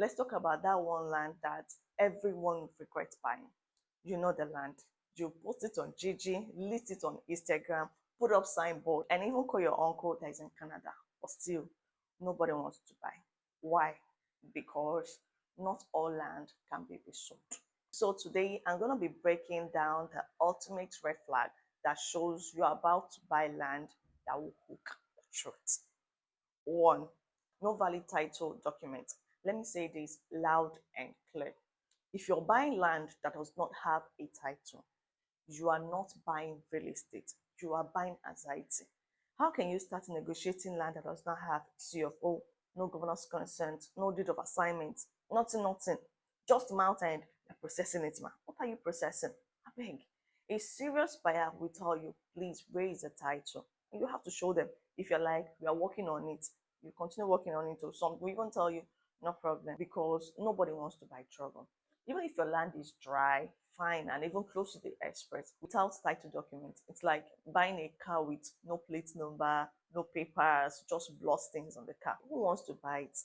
Let's talk about that one land that everyone regrets buying. You know the land. You post it on Gigi, list it on Instagram, put up signboard, and even call your uncle that is in Canada. But still, nobody wants to buy. Why? Because not all land can be resold. So today I'm going to be breaking down the ultimate red flag that shows you're about to buy land that will hook the truth. One, no valid title document. Let me say this loud and clear. If you're buying land that does not have a title, you are not buying real estate. You are buying anxiety. How can you start negotiating land that does not have CFO, no governor's consent, no deed of assignment, nothing, just mount and you're processing it, man? What are you processing? I beg. A serious buyer will tell you, please raise the title. You have to show them. If you're like, we are working on it, you continue working on it, or some will even tell you, no problem, because nobody wants to buy trouble. Even if your land is dry, fine, and even close to the express without title documents, it's like buying a car with no plate number, no papers, just blood stains on the car. Who wants to buy it?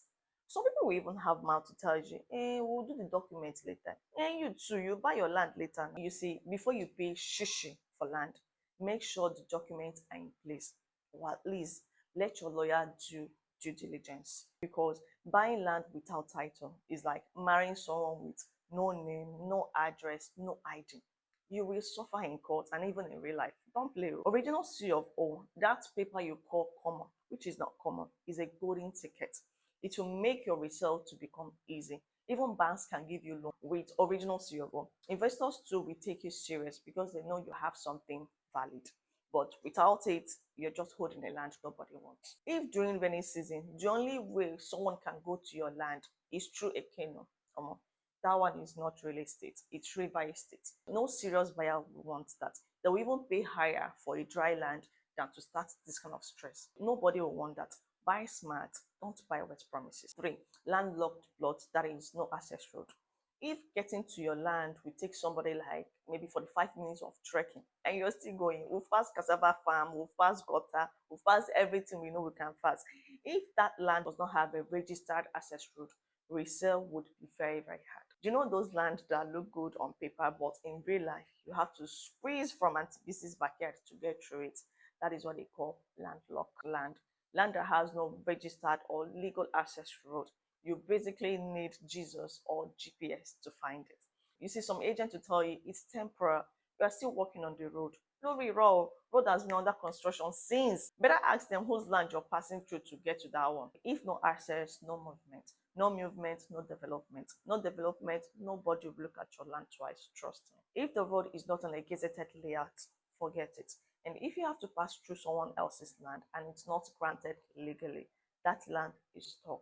Some people will even have mouth to tell you, we'll do the documents later. You too, you buy your land later. You see, before you pay shishi for land, make sure the documents are in place, or at least let your lawyer do due diligence, because buying land without title is like marrying someone with no name, no address, no ID. You will suffer in court and even in real life. Don't play. Original C of O, that paper you call common, which is not common, is a golden ticket. It will make your resale to become easy. Even banks can give you loan with original C of O. Investors too will take you serious because they know you have something valid. But without it, you're just holding a land nobody wants. If during rainy season, the only way someone can go to your land is through a canoe, that one is not real estate, it's river estate. No serious buyer will want that. They will even pay higher for a dry land than to start this kind of stress. Nobody will want that. Buy smart, don't buy wet promises. 3, landlocked plot that is no access road. If getting to your land will take somebody like maybe 45 minutes of trekking and you're still going, we've passed cassava farm, we've passed gutter, we've passed everything we know we can pass. If that land does not have a registered access road, resale would be very hard. Do you know those land that look good on paper, but in real life, you have to squeeze from Antibisis backyard to get through it? That is what they call landlocked land. Land that has no registered or legal access road. You basically need Jesus or GPS to find it. You see, some agent to tell you it's temporary. You are still working on the road. No reroll. Road has been under construction since. Better ask them whose land you're passing through to get to that one. If no access, no movement. No movement, no development. No development, nobody will look at your land twice, trust me. If the road is not on a gazetted layout, forget it. And if you have to pass through someone else's land and it's not granted legally, that land is stuck.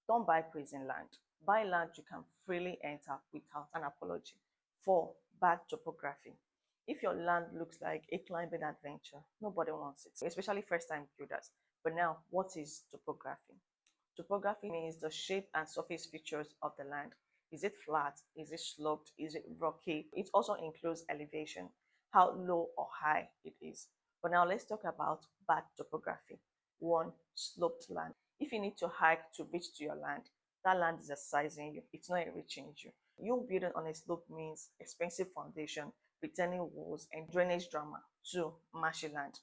Don't buy prison land. Buy land you can freely enter without an apology. 4, bad topography. If your land looks like a climbing adventure, nobody wants it, especially first-time builders. But now, what is topography? Topography means the shape and surface features of the land. Is it flat? Is it sloped? Is it rocky? It also includes elevation, how low or high it is. But now let's talk about bad topography. 1, sloped land. If you need to hike to reach to your land, that land is exercising you. It's not enriching you. You building on a slope means expensive foundation, retaining walls, and drainage drama. 2, marshy land.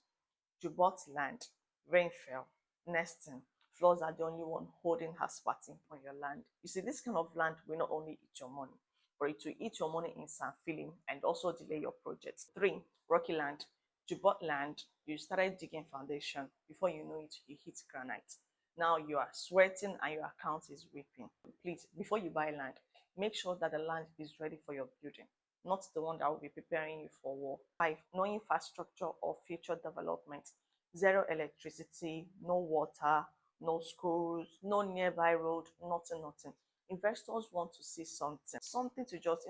You bought land, rain fell, nesting. Floods are the only one holding her spatting on your land. You see, this kind of land will not only eat your money, but it will eat your money in some feeling and also delay your project. 3, rocky land. You bought land, you started digging foundation. Before you know it, you hit granite. Now you are sweating and your account is weeping. Please, before you buy land, make sure that the land is ready for your building, not the one that will be preparing you for war. 5, no infrastructure or future development. Zero electricity, no water, no schools, no nearby road, nothing. Investors want to see something to just,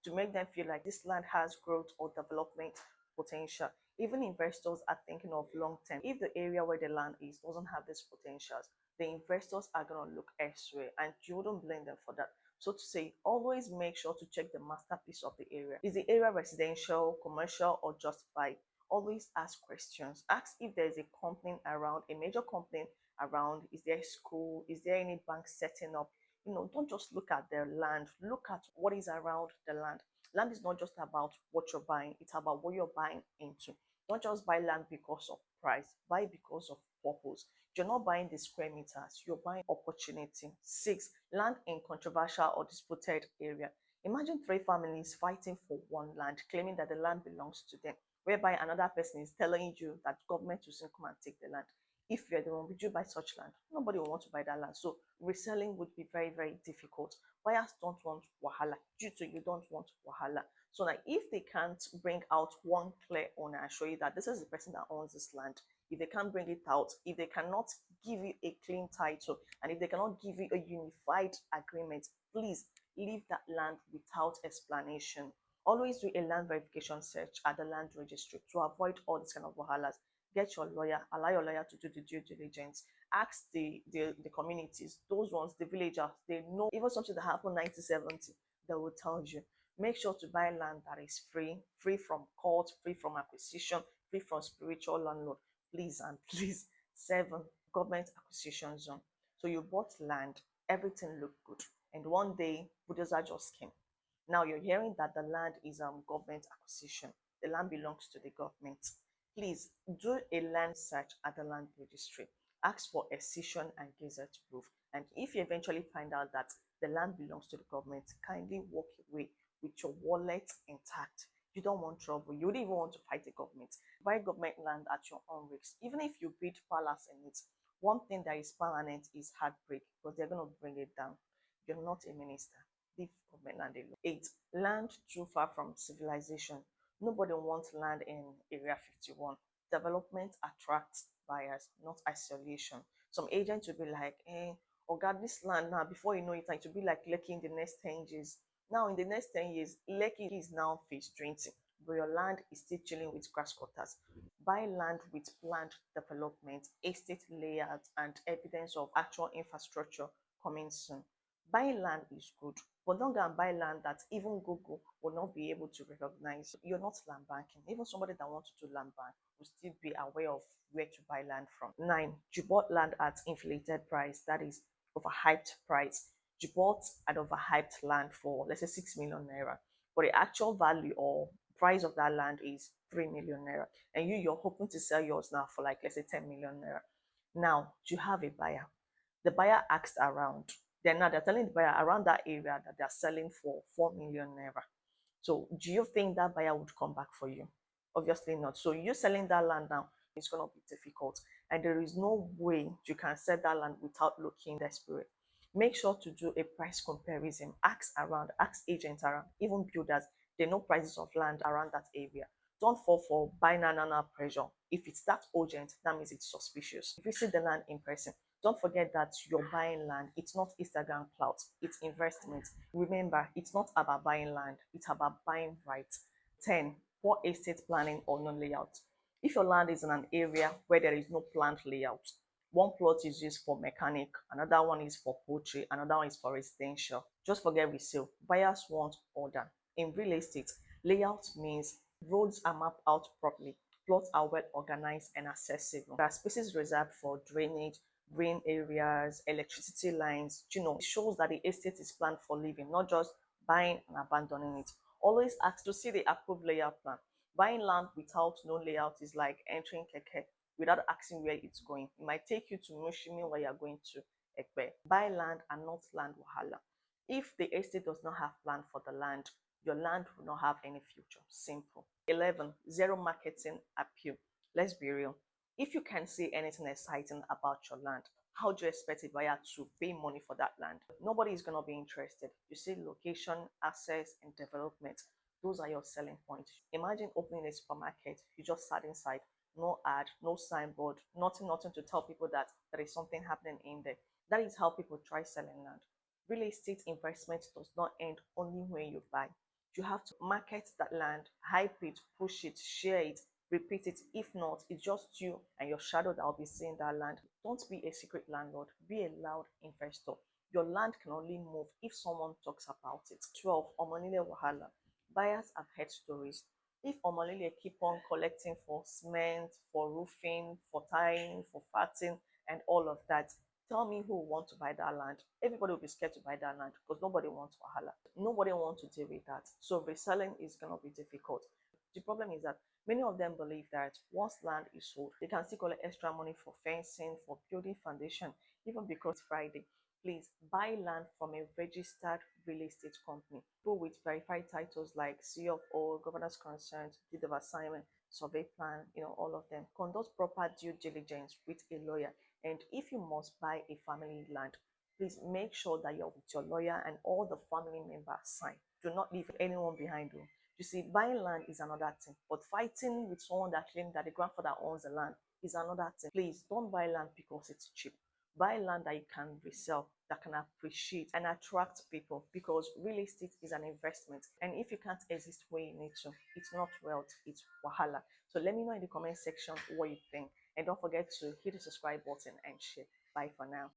to make them feel like this land has growth or development potential. Even investors are thinking of long term. If the area where the land is doesn't have these potentials, the investors are going to look elsewhere, and you wouldn't blame them for that. So to say, always make sure to check the masterpiece of the area. Is the area residential, commercial, or justified? Always ask questions. Ask if there is a company around, a major company around. Is there a school? Is there any bank setting up? don't just look at their land, look at what is around the land. Land is not just about what you're buying, it's about what you're buying into. Don't just buy land because of price, buy because of purpose. You're not buying the square meters, you're buying opportunity. Six, land in controversial or disputed area. Imagine three families fighting for one land, claiming that the land belongs to them, whereby another person is telling you that government will soon come and take the land. If you're the one, would you buy such land? Nobody will want to buy that land. So reselling would be very, very difficult. Buyers don't want wahala. Due to you don't want wahala. So now if they can't bring out one clear owner and show you that this is the person that owns this land, if they can't bring it out, if they cannot give you a clean title, and if they cannot give you a unified agreement, please leave that land without explanation. Always do a land verification search at the land registry to avoid all these kind of wahalas. Get your lawyer, allow your lawyer to do the due diligence. Ask the communities, those ones, the villagers, they know even something that happened 1970, they will tell you. Make sure to buy land that is free from court, free from acquisition, free from spiritual landlord. Please and please. Seven, government acquisition zone. So you bought land, everything looked good, and one day bulldozer just came. Now you're hearing that the land is government acquisition. The land belongs to the government. Please do a land search at the land registry. Ask for excision and gazette proof. And if you eventually find out that the land belongs to the government, kindly walk away with your wallet intact. You don't want trouble. You don't even want to fight the government. Buy government land at your own risk. Even if you build palace in it, one thing that is permanent is heartbreak because they're going to bring it down. You're not a minister. Leave government land alone. Eight, land too far from civilization. Nobody wants land in Area 51. Development attracts buyers, not isolation. Some agents will be like, oh God, this land now, before you know it, it will be like Lekki in the next 10 years. Now, in the next 10 years, Lekki is now phase 20, but your land is still chilling with grass cutters. Buy land with planned development, estate layout, and evidence of actual infrastructure coming soon. Buying land is good, but don't go and buy land that even Google will not be able to recognize. You're not land banking. Even somebody that wants to do land bank will still be aware of where to buy land from. Nine, you bought land at inflated price, that is overhyped price. You bought an overhyped land for, let's say, 6 million naira, but the actual value or price of that land is 3 million naira, and you're hoping to sell yours now for, like, let's say, 10 million naira. Now you have a buyer. The buyer asked around. Then now they're telling the buyer around that area that they're selling for 4 million naira. So do you think that buyer would come back for you? Obviously not. So you selling that land now, it's going to be difficult. And there is no way you can sell that land without looking desperate. Make sure to do a price comparison. Ask around, ask agents around, even builders. They know prices of land around that area. Don't fall for binary pressure. If it's that urgent, that means it's suspicious. If you see the land in person, don't forget that you're buying land. It's not Instagram clout, it's investment. Remember, it's not about buying land, it's about buying right. 10. Poor estate planning or no layout. If your land is in an area where there is no planned layout, one plot is used for mechanic, another one is for poultry, another one is for residential. Just forget resale. Buyers want order. In real estate, layout means roads are mapped out properly, plots are well organized and accessible. There are spaces reserved for drainage, green areas, electricity lines. It shows that the estate is planned for living, not just buying and abandoning it. Always ask to see the approved layout plan. Buying land without no layout is like entering keke without asking where it's going. It might take you to Mushimi where you're going to Ekpe. Buy land and not land wahala. If the estate does not have plan for the land, your land will not have any future. Simple. 11. Zero marketing appeal. Let's be real. If you can say anything exciting about your land, how do you expect a buyer to pay money for that land? Nobody is going to be interested. You see location, access, and development. Those are your selling points. Imagine opening a supermarket. You just sat inside, no ad, no signboard, nothing to tell people that there is something happening in there. That is how people try selling land. Real estate investment does not end only when you buy. You have to market that land, hype it, push it, share it, repeat it. If not, it's just you and your shadow that will be seeing that land. Don't be a secret landlord, be a loud investor. Your land can only move if someone talks about it. 12. Omonile Wahala. Buyers have heard stories. If Omonile keep on collecting for cement, for roofing, for tying, for fatting, and all of that, Tell me who want to buy that land. Everybody will be scared to buy that land because nobody wants wahala. Nobody wants to deal with that. So reselling is gonna be difficult. The problem is that many of them believe that once land is sold, they can still collect extra money for fencing, for building foundation, even because Friday. Please buy land from a registered real estate company. Go with verified titles like C of O, governor's consent, deed of assignment, survey plan, all of them. Conduct proper due diligence with a lawyer. And if you must buy a family land, please make sure that you're with your lawyer and all the family members sign. Do not leave anyone behind you. You see, buying land is another thing, but fighting with someone that claims that the grandfather owns the land is another thing. Please don't buy land because it's cheap. Buy land that you can resell, that can appreciate and attract people, because real estate is an investment. And if you can't exist where you need to, it's not wealth, it's wahala. So let me know in the comment section what you think. And don't forget to hit the subscribe button and share. Bye for now.